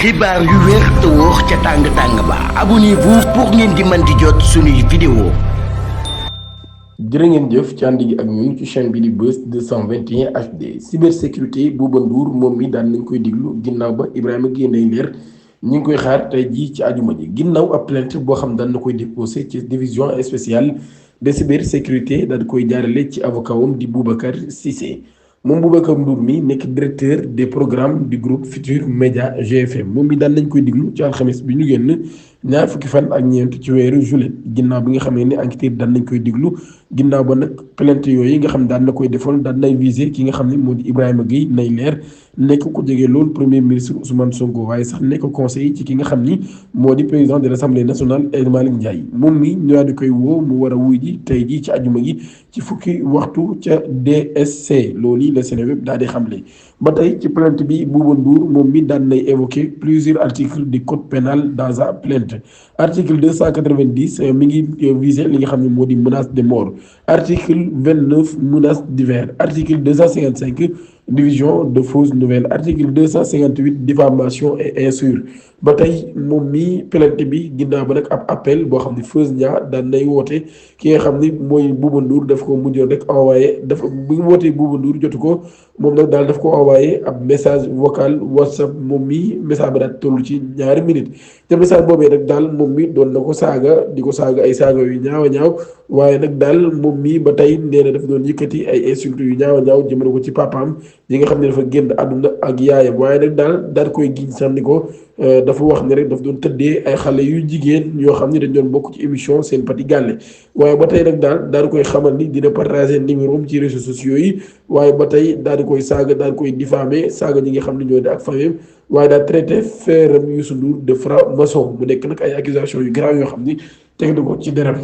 xibaar yu wér te wóor ca tàng-tàng ba abonnez-vous pour ngeen di mën di jot suñuy vidéo. jërë ngeen jëf ci ànd gi ak ñun ci chaîne bi di Buzz 221 HD cybersécurité Bouba Ndour moom mi daan nañ koy diglu ginnaaw ba Ibrahima Gueye Ndeye Nder ñu ngi koy xaar tey jii ci ajuma ji ginnaaw ab plainte boo xam daan na koy déposé ci division spéciale de cybersécurité daal di koy jaarale ci avocat wam di Boubacar Cissé. moom Boubacar Ndour mi nekk directeur des programmes du groupe Futur Média GFM moom mi daan nañ koy diglu ci alxames bi ñu génn ñaar fukki fan ak ñeent ci weeru juillet ginnaaw bi nga xamee ne enquêteur daan nañ koy diglu ginnaaw ba nag plainte yooyu nga xam daan na koy defoon daan nay visé ki nga xam ne moo di Ibrahima Gueye Ndeye Nder nekk ku jege loolu premier ministre Ousmane Sonko waaye sax nekk conseiller ci ki nga xam ni moo di président de l' assemblée nationale El Malick Ndiaye moom mi ñu daal di koy woo mu war a wuy ji tey jii ci ajuma gi ci fukki waxtu ca DSC loolu yi la Seneweb daal di xamle ba tey ci plainte bi Bouba Ndour moom mi daan nay évoqué plusieurs articles du code pénal dans sa plainte article 290 mi ngi visé li nga xam ne moo di menace de mort article 29 menace divers article 255 division de fausses nouvelles article 258 diffamation et injure ba tey moom mi plainte bi ginnaaw ba nag ab appel boo xam ne Feuz Nia daan nay woote ki nga xam ni mooy Bouba Ndour daf ko mujjoon rek envoyé dafa bi mu wootee Bouba Ndour jotu ko moom nag daal daf ko envoyé ab message vocal WhatsApp moom mi message ba daal toll ci ñaari minutes te message boobee nag daal moom mi doon na ko saaga di ko saaga ay saaga yu ñaaw a ñaaw waaye nag daal moom mi ba tey nee na dafa doon yëkkati ay insultes yu ñaaw a ñaaw jëmale ko ci papaam yi nga xam ne dafa génn àdduna ak yaayam waaye nag daal koy giñ sax ni ko dafa wax ne rek daf doon tëddee ay xale yu jigéen yoo xam ne dañ doon bokk ci émission Sen Petit Gallé waaye ba tey nag daal koy xamal ni dina partager numéro ci réseaux sociaux yi waaye ba tey daal di koy saaga daal koy diffamer saaga ñi nga xam ne ñoo di ak famille waaye daal traité frère Youssou Ndour de franc-maçon mu nekk nag ay accusations yu grave yoo xam ni teg na ko ci deram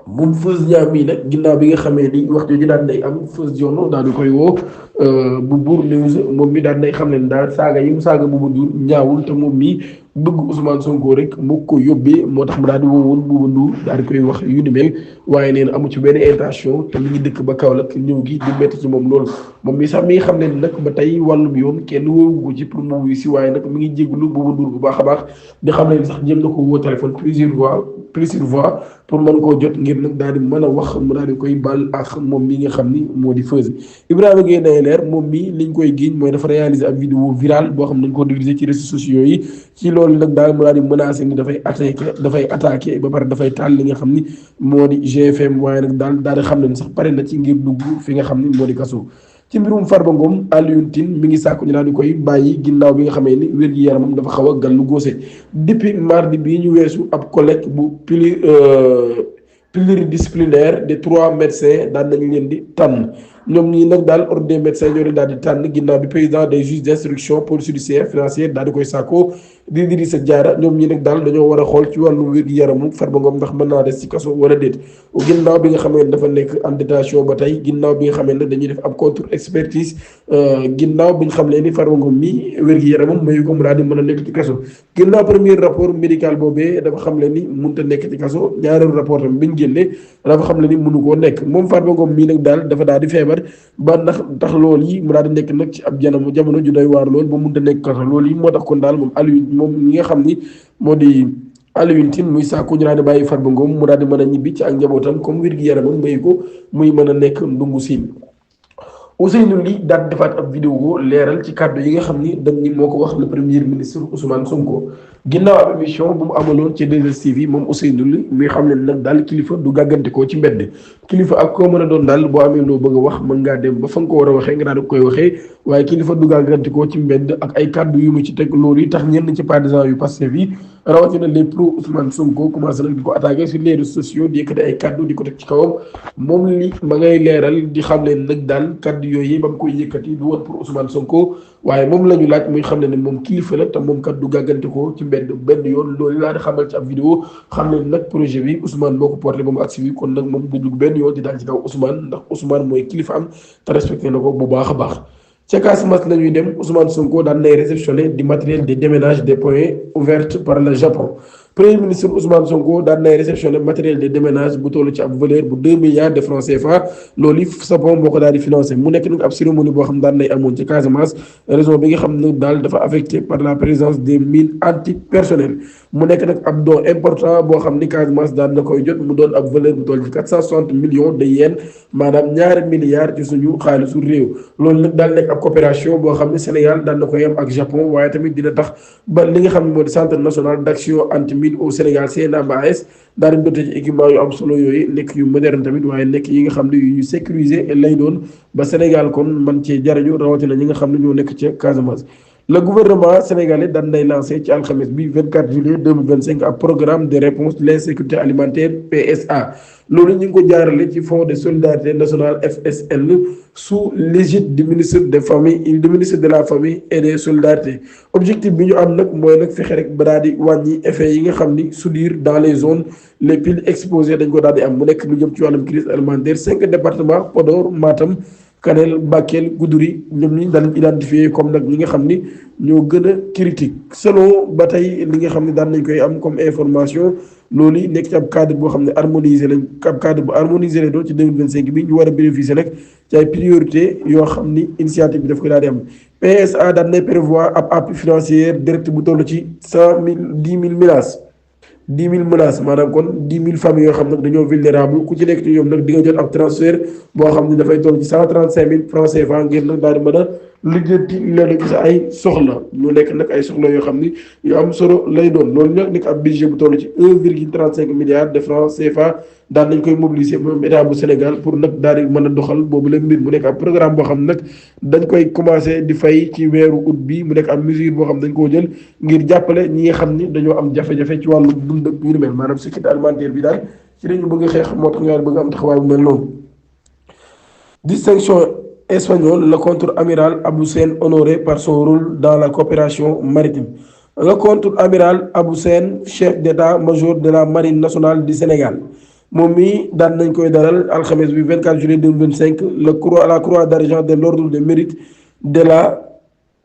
moom Feuz Nia mii nag ginnaaw bi nga xamee ni waxtu ji daan day am Feuz Dione daal di koy woo bu Bour News moom mi daan day xam ne daal saaga yi mu saaga Bouba Ndour ñaawul te moom mii bëgg Ousmane Sonko rek moo ko yóbbee moo tax mu daal di woowoon Bouba Ndour daal di koy wax yu ni mel waaye nee na amu ci benn intention te mi ngi dëkk ba Kaolack ñëw gi di métti ci moom loolu moom mi sax mi nga xam ne nag ba tey wàllum yoon kenn woowu ko ci pour mu wuyu si waaye nag mi ngi jégalu Bouba Ndour bu baax a baax di xam ne sax jéem na ko woo téléphone plusieurs fois pour mën koo jot ngir nag daal di mën a wax mu daal di koy baal ak moom mi nga xam ni moo di Feuz Ibrahima Gueye Ndeye Nder moom mi liñ koy giiñ mooy dafa réaliser ab vidéo virale boo xam ne dañ ko diffusé ci réseaux sociaux yi ci loolu nag daal mu daal di menacé ni dafay attaqué ba pare dafay taal li nga xam ni moo di GFM waaye nag daal di xam ne sax pare na ci ngir dugg fi nga xam ni moo di kaso ci mbirum Farba Ngom Alioune Tine mi ngi sàkku ñu daal di koy bàyyi ginnaaw bi nga xamee ni wér-gi-yaramam dafa xaw a gàllu góose depuis mardi bii ñu weesu ab collègue bu pluridisciplinaire de 3 médecins daan nañu leen di tànn ñoom ñii nag daal ordre des médecins ñoo leen daal di tànn ginnaaw bi président des juges d'instruction police judiciaire financière daal di koy sàkkoo di Idrissa Diarra ñoom ñi nag daal dañoo war a xool ci wàllu wér-gi-yaramu Farba Ngom ndax mën naa des ci kaso wala déet ginnaaw bi nga xamee ne dafa nekk en détention ba tey ginnaaw bi nga xamee ne dañuy def ab contre expertise ginnaaw bi nga xam ne ni Farba Ngom mi wér-gi-yaramam mayu ko mu daal di mën a nekk ci kaso ginnaaw premier rapport médical boobee dafa xam le ni mënut a nekk ci kaso ñaareelu rapport tam bi ñu génnee dafa xam le ni mënu koo nekk moom Farba Ngom mii nag daal dafa daal di feebar ba ndax tax loolu yi mu daal di nekk nag ci ab jamono ju doy waar lool ba mënut a nekk kaso loolu yi moo tax kon daal moom ñi nga xam ni moo di Alioune Tine muy sàkku ñu daal di bàyyi Farba Ngom mu daal di mën a ñibbi ci ak njabootam comme wér-gi-yaramam mayu ko muy mën a nekk ndungu siin Ousseynou Ly daal di defaat ab vidéo leeral ci kàddu yi nga xam ni dañ ni moo ko wax le premier ministre Ousmane Sonko ginnaaw ab émission bu mu amaloon ci 2STV moom Ousseynou Ly muy xam ne nag daal kilifa du gàggante koo ci mbedd kilifa ak koo mën a doon daal boo amee loo bëgg a wax mën ngaa dem ba fa nga ko war a waxee nga daal di koy waxee waaye kilifa du gàggante koo ci mbedd ak ay kàddu yu mu ci teg loolu yi tax ñenn ci partisans yu Pastef yi rawatina les pro Ousmane Sonko commencé nag di ko attaqué sur les réseaux sociaux di yëkkati ay kàddu di ko teg ci kawam moom li ma ngay leeral di xam ne nag daal kàddu yooyu ba mu koy yëkkati du woon pour Ousmane Sonko waaye moom la ñu laaj muy xam ne moom kilifa la te moom kat du gàggante ko ci benn yoon loolu laa di xamal ci ab vidéo xam ne nag projet bi Ousmane moo ko porté ba mu agsi bi kon nag moom du dugg benn yoon di daal ci kaw Ousmane ndax Ousmane mooy kilifa am te respecté na ko bu baax a baax. ca Casamance la ñuy dem Ousmane Sonko daan nay réceptionné du matériel de déménage des points ouverts par le Japon premier ministre Ousmane Sonko daan nay réceptionné matériel de déménage bu toll ci ab valeur bu 2 milliards de francs CFA loolu Sapon moo ko daal di financé mu nekk nag ab cérémonie boo xam daan nay amoon ci Casamance région bi nga xam ne daal dafa affecté par la présence des mines antipersonnelles mu nekk nag ab don important boo xam ni Casamance daan na koy jot mu doon ab valeur bu toll ci 460 millions de yens maanaam ñaari milliards ci suñu xaalisu réew loolu nag daal nekk ab coopération boo xam ne Sénégal daan na koy am ak Japon waaye tamit dina tax ba li nga xam ne moo di centre national d'action anti-mine au Sénégal CNAMAS daal di doté ci équipement yu am solo yooyu nekk yu moderne tamit waaye nekk yi nga xam ne yu sécurisé lay doon ba Sénégal kon man cee jariñu rawatina ñi nga xam ne ñoo nekk ca Casamance. Le gouvernement sénégalais daan nay lancé ci alxames bi 24 juillet 2025 ab programme de réponse à l'insécurité alimentaire PSA loolu ñu ngi ko jaarale ci fonds de solidarité nationale FSN sous l'égide du ministre des familles du ministre de la famille et des solidarités objectif bi ñu am nag mooy nag fexe rek ba daal di wàññi effet yi nga xam ni soudure dans les zones les plus exposées dañ ko daal di am mu nekk lu jëm ci wàllum crise alimentaire 5 départements Podor Matam Kanel Bakel Goudiri ñoom ñi daan identifié comme nag ñi nga xam ni ñoo gën a critique selon ba tey li nga xam ne daan nañ koy am comme information loolu nekk ci ab cadre boo xam ne harmonisé lañ ab cadre bu harmonisé la doon ci 2025 bi ñu war a bénéficier nag ci ay priorité yoo xam ni initiative bi daf ko daal di am PSA daan nay prévoir ab appui financier direct bu toll ci 10 000 ménages 10 000 menaces maanaam kon 10 000 familles yoo xam nag dañoo vulnérable ku ci nekk ci ñoom nag di nga jot ab transfert boo xam ne dafay toll ci 135 000 francs CFA ngir nag daal di mën a lijjanti leen ci ay soxla ñu nekk nag ay soxla yoo xam ni yu am solo lay doon loolu nag nekk ab budget bu toll ci 1,35 milliard de francs CFA daan nañ koy mobiliser moom état bu Sénégal pour nag daal di mën a doxal boobu la mbir mu nekk ab programme boo xam ne nag dañ koy commencé di fay ci weeru août bi mu nekk ab mesure boo xam dañ koo jël ngir jàppale ñi nga xam ni dañoo am jafe-jafe ci wàllu dund ak yu mel maanaam sécurité alimentaire bi daal ci lañu bëgg a xeex moo tax ñu bëgg am taxawaay bu mel noonu. Distinction espagnole, le contre-amiral Abou Sène honoré par son rôle dans la coopération maritime. Le contre-amiral Abou Sène, chef d'état-major de la marine nationale du Sénégal moom mi daan nañ koy dalal alxames bi 24 juillet 2025 la croix d'argent de l'ordre de mérite de la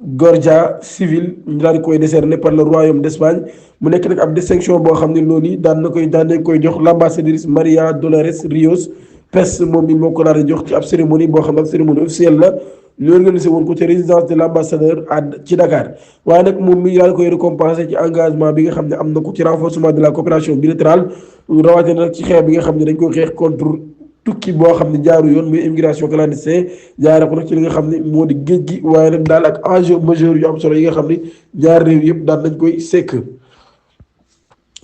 Guardia Civile ñu daal di koy décerné par le royaume d'Espagne mu nekk nag ab distinction boo xam ne loolu daan nañ koy jox l'ambassadrice María Dolores Ríos Pes moom mi moo ko daal di jox ci ab cérémonie boo xam ne ab cérémonie officielle la ñu organisé woon ko ci résidence de l'ambassadeur ci Dakar waaye nag moom mi daal di koy récompensé ci engagement bi nga xam ne am na ko ci renforcement de la coopération bilatérale rawatina nag ci xeex bi nga xam ne dañ ko xeex contre tukki boo xam ne jaaru yoon muy immigration clandestine jaare ko nag ci li nga xam ne moo di géej gi waaye nag daal ak enjeu majeur yu am solo yi nga xam ne ñaar réew yëpp daal nañ koy sekk.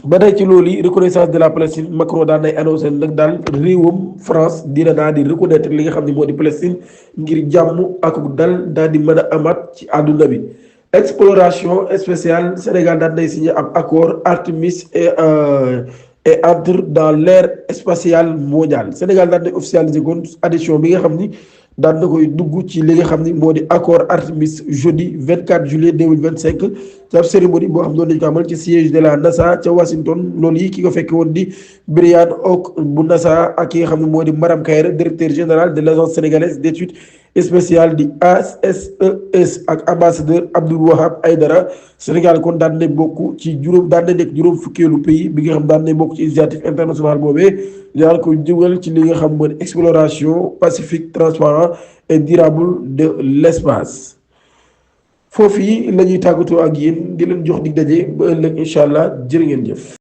ba tey ci loolu yi reconnaissance de la Palestine Macron daan nay annoncé nag daal réewam France dina daal di reconnaître li nga xam ne moo di Palestine ngir jàmm ak daal di mën a amaat ci àdduna bi. exploration spéciale Sénégal daan nay signé ab accord Artemis et entre dans l'ère spatiale mondiale Sénégal daan nay officialisé kon adhésion bi nga xam ni daan na koy dugg ci li nga xam ni moo di accord Artemis jeudi 24 juillet 2025 ci ab cérémonie boo xam ne doon nañu ko amal ci siège de la NASA ca Washington loolu yi ki ko fekke woon di Brian Hock bu NASA ak ki nga xam ne moo di Maram Kayre directeur général de l'agence sénégalaise d'études spéciales di ASES ak ambassadeur Abdoul Wahab Aydara Sénégal kon daan na bokk ci daan na nekk juróom fukkeelu pays bi nga xam daan na bokk ci initiative internationale boobee daan ko jógal ci li nga xam moo di exploration pacifique transparent et durable de l'espace. foofu yi la ñuy tàggatoo ak yéen di leen jox dig daje ba ëllëg incha allah jërë ngeen jëf.